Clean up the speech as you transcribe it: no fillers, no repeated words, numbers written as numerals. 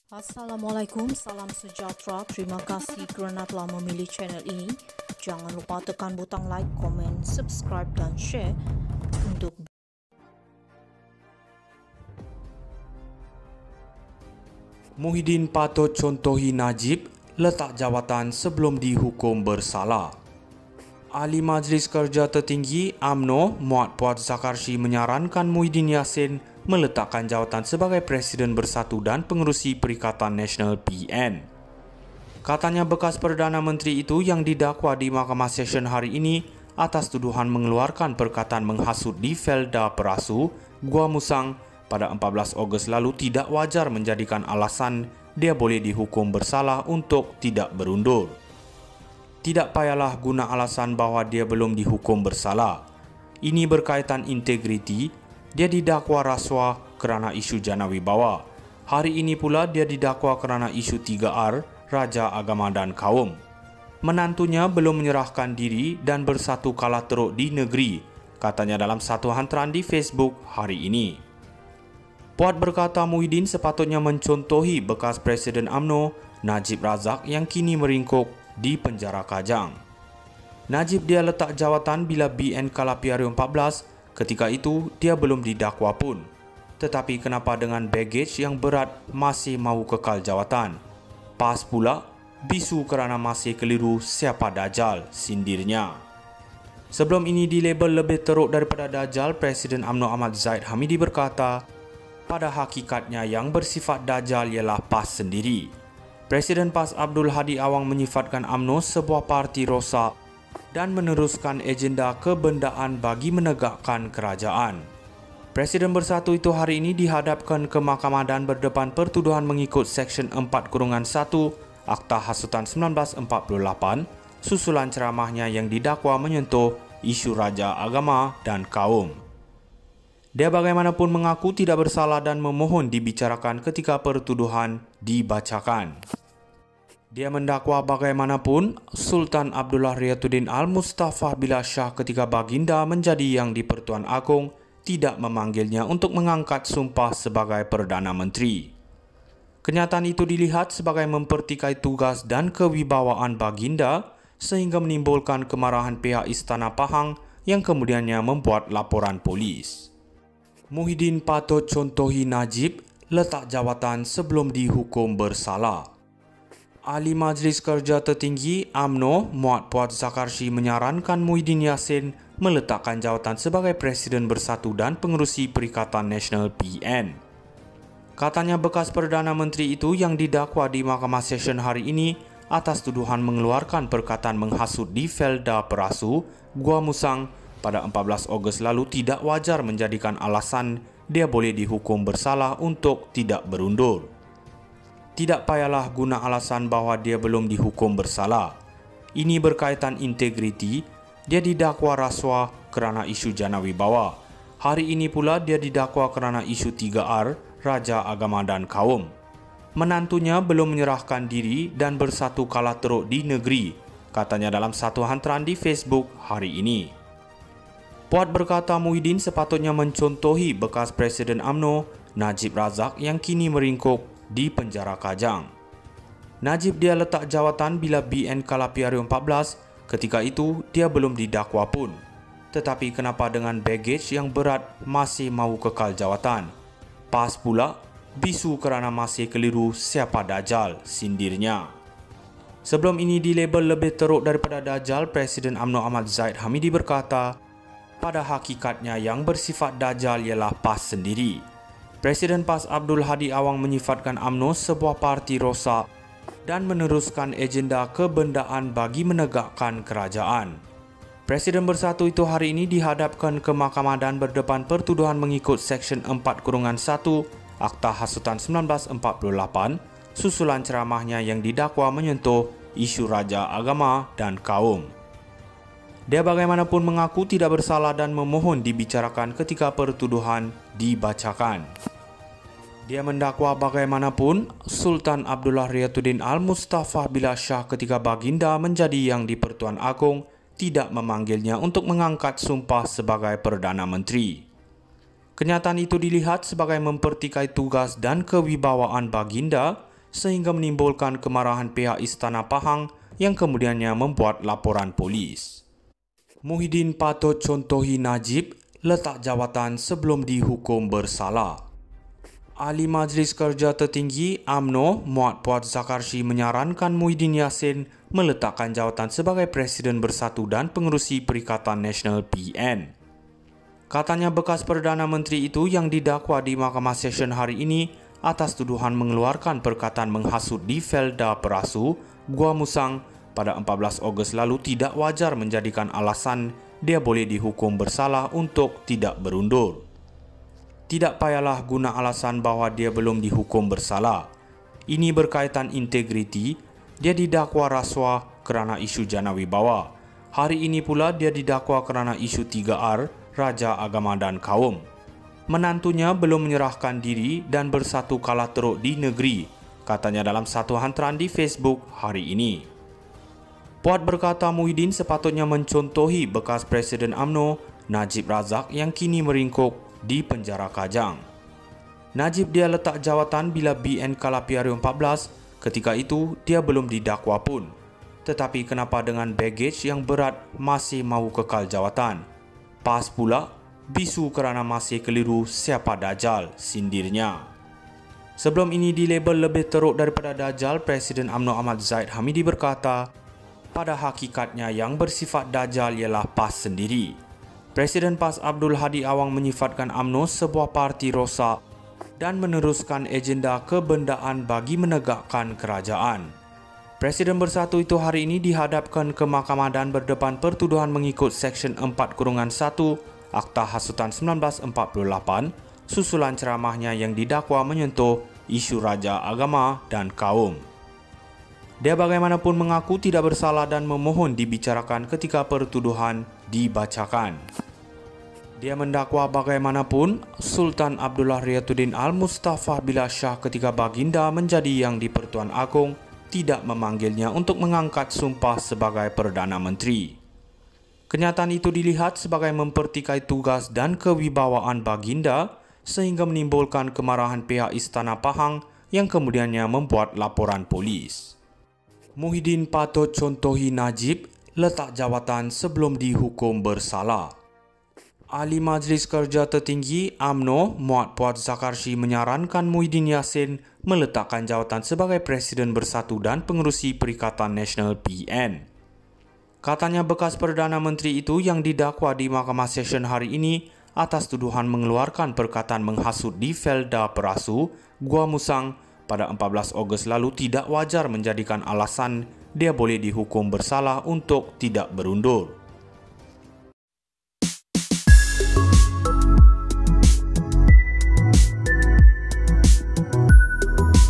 Assalamualaikum, salam sejahtera. Terima kasih kerana telah memilih channel ini. Jangan lupa tekan butang like, komen, subscribe dan share untuk Muhyiddin patut contohi Najib letak jawatan sebelum dihukum bersalah. Ahli Majlis Kerja Tertinggi UMNO Muhammad Puat Zakarshi menyarankan Muhyiddin Yassin meletakkan jawatan sebagai Presiden Bersatu dan Pengerusi Perikatan Nasional PN. Katanya bekas Perdana Menteri itu yang didakwa di Mahkamah Session hari ini atas tuduhan mengeluarkan perkataan menghasut di Felda Perasu, Gua Musang pada 14 Ogos lalu tidak wajar menjadikan alasan dia boleh dihukum bersalah untuk tidak berundur. Tidak payahlah guna alasan bahawa dia belum dihukum bersalah. Ini berkaitan integriti, dia didakwa rasuah kerana isu jana wibawa. Hari ini pula dia didakwa kerana isu 3R, Raja Agama dan Kaum. Menantunya belum menyerahkan diri dan bersatu kalah teruk di negeri, katanya dalam satu hantaran di Facebook hari ini. Puat berkata Muhyiddin sepatutnya mencontohi bekas Presiden UMNO Najib Razak yang kini meringkuk di penjara Kajang. Najib dia letak jawatan bila BN kalah PRU14, ketika itu dia belum didakwa pun. Tetapi kenapa dengan baggage yang berat masih mahu kekal jawatan? Pas pula, bisu kerana masih keliru siapa Dajjal, sindirnya. Sebelum ini dilabel lebih teruk daripada Dajjal, Presiden UMNO Ahmad Zaid Hamidi berkata, pada hakikatnya yang bersifat Dajjal ialah PAS sendiri. Presiden PAS Abdul Hadi Awang menyifatkan UMNO sebuah parti rosak dan meneruskan agenda kebendaan bagi menegakkan kerajaan. Presiden Bersatu itu hari ini dihadapkan ke mahkamah dan berdepan pertuduhan mengikut Seksyen 4-1 Akta Hasutan 1948, susulan ceramahnya yang didakwa menyentuh isu Raja Agama dan Kaum. Dia bagaimanapun mengaku tidak bersalah dan memohon dibicarakan ketika pertuduhan dibacakan. Dia mendakwa bagaimanapun Sultan Abdullah Riyatuddin Al-Mustafa Billah Shah ketika baginda menjadi yang di-Pertuan Agong tidak memanggilnya untuk mengangkat sumpah sebagai Perdana Menteri. Kenyataan itu dilihat sebagai mempertikai tugas dan kewibawaan baginda sehingga menimbulkan kemarahan pihak Istana Pahang yang kemudiannya membuat laporan polis. Muhyiddin patut contohi Najib letak jawatan sebelum dihukum bersalah. Ahli Majlis Kerja Tertinggi UMNO Muhammad Puat Zakarshi menyarankan Muhyiddin Yassin meletakkan jawatan sebagai Presiden Bersatu dan Pengerusi Perikatan Nasional PN. Katanya bekas Perdana Menteri itu yang didakwa di Mahkamah Session hari ini atas tuduhan mengeluarkan perkataan menghasut di Felda Perasu, Gua Musang pada 14 Ogos lalu tidak wajar menjadikan alasan dia boleh dihukum bersalah untuk tidak berundur. Tidak payahlah guna alasan bahawa dia belum dihukum bersalah. Ini berkaitan integriti, dia didakwa rasuah kerana isu jana wibawa. Hari ini pula dia didakwa kerana isu 3R, Raja Agama dan Kaum. Menantunya belum menyerahkan diri dan bersatu kalah teruk di negeri, katanya dalam satu hantaran di Facebook hari ini. Puat berkata Muhyiddin sepatutnya mencontohi bekas Presiden UMNO Najib Razak yang kini meringkuk di penjara Kajang. Najib dia letak jawatan bila BN kalah PRU14, ketika itu dia belum didakwa pun. Tetapi kenapa dengan baggage yang berat masih mahu kekal jawatan? Pas pula, bisu kerana masih keliru siapa Dajjal, sindirnya. Sebelum ini dilabel lebih teruk daripada Dajjal, Presiden UMNO Ahmad Zaid Hamidi berkata, pada hakikatnya yang bersifat Dajjal ialah PAS sendiri. Presiden PAS Abdul Hadi Awang menyifatkan UMNO sebuah parti rosak dan meneruskan agenda kebendaan bagi menegakkan kerajaan. Presiden Bersatu itu hari ini dihadapkan ke mahkamah dan berdepan pertuduhan mengikut Seksyen 4-1 Akta Hasutan 1948, susulan ceramahnya yang didakwa menyentuh isu Raja Agama dan Kaum. Dia bagaimanapun mengaku tidak bersalah dan memohon dibicarakan ketika pertuduhan dibacakan. Dia mendakwa bagaimanapun Sultan Abdullah Riyatuddin Al-Mustafa Billah Shah ketika baginda menjadi yang di-Pertuan Agong tidak memanggilnya untuk mengangkat sumpah sebagai Perdana Menteri. Kenyataan itu dilihat sebagai mempertikai tugas dan kewibawaan baginda sehingga menimbulkan kemarahan pihak Istana Pahang yang kemudiannya membuat laporan polis. Muhyiddin patut contohi Najib letak jawatan sebelum dihukum bersalah. Ahli Majlis Kerja Tertinggi UMNO Muhammad Puat Zakarshi menyarankan Muhyiddin Yassin meletakkan jawatan sebagai Presiden Bersatu dan Pengerusi Perikatan Nasional PN. Katanya bekas Perdana Menteri itu yang didakwa di Mahkamah Session hari ini atas tuduhan mengeluarkan perkataan menghasut di Felda Perasu, Gua Musang pada 14 Ogos lalu tidak wajar menjadikan alasan dia boleh dihukum bersalah untuk tidak berundur. Tidak payahlah guna alasan bahwa dia belum dihukum bersalah. Ini berkaitan integriti, dia didakwa rasuah kerana isu jana wibawa. Hari ini pula dia didakwa kerana isu 3R, Raja, Agama dan Kaum. Menantunya belum menyerahkan diri dan bersatu kalah teruk di negeri, katanya dalam satu hantaran di Facebook hari ini. Puat berkata Muhyiddin sepatutnya mencontohi bekas Presiden UMNO Najib Razak yang kini meringkuk di penjara Kajang. Najib dia letak jawatan bila BN kalah PRU14, ketika itu dia belum didakwa pun. Tetapi kenapa dengan baggage yang berat masih mahu kekal jawatan? Pas pula bisu kerana masih keliru siapa Dajjal, sindirnya. Sebelum ini dilabel lebih teruk daripada Dajjal, Presiden UMNO Ahmad Zahid Hamidi berkata, pada hakikatnya yang bersifat Dajjal ialah PAS sendiri. Presiden PAS Abdul Hadi Awang menyifatkan UMNO sebuah parti rosak dan meneruskan agenda kebendaan bagi menegakkan kerajaan. Presiden Bersatu itu hari ini dihadapkan ke mahkamah dan berdepan pertuduhan mengikut Seksyen 4-1 Akta Hasutan 1948, susulan ceramahnya yang didakwa menyentuh isu Raja, Agama dan Kaum. Dia bagaimanapun mengaku tidak bersalah dan memohon dibicarakan ketika pertuduhan dibacakan. Dia mendakwa bagaimanapun Sultan Abdullah Riyatuddin Al-Mustafa Billah Shah ketika baginda menjadi Yang di-Pertuan Agong tidak memanggilnya untuk mengangkat sumpah sebagai Perdana Menteri. Kenyataan itu dilihat sebagai mempertikai tugas dan kewibawaan baginda sehingga menimbulkan kemarahan pihak Istana Pahang yang kemudiannya membuat laporan polis. Muhyiddin patut contohi Najib letak jawatan sebelum dihukum bersalah. Ahli Majlis Kerja Tertinggi UMNO Muhammad Puat Zakarshi menyarankan Muhyiddin Yassin meletakkan jawatan sebagai Presiden Bersatu dan Pengerusi Perikatan Nasional PN. Katanya bekas Perdana Menteri itu yang didakwa di Mahkamah Session hari ini atas tuduhan mengeluarkan perkataan menghasut di Felda Perasu, Gua Musang pada 14 Ogos lalu tidak wajar menjadikan alasan dia boleh dihukum bersalah untuk tidak berundur.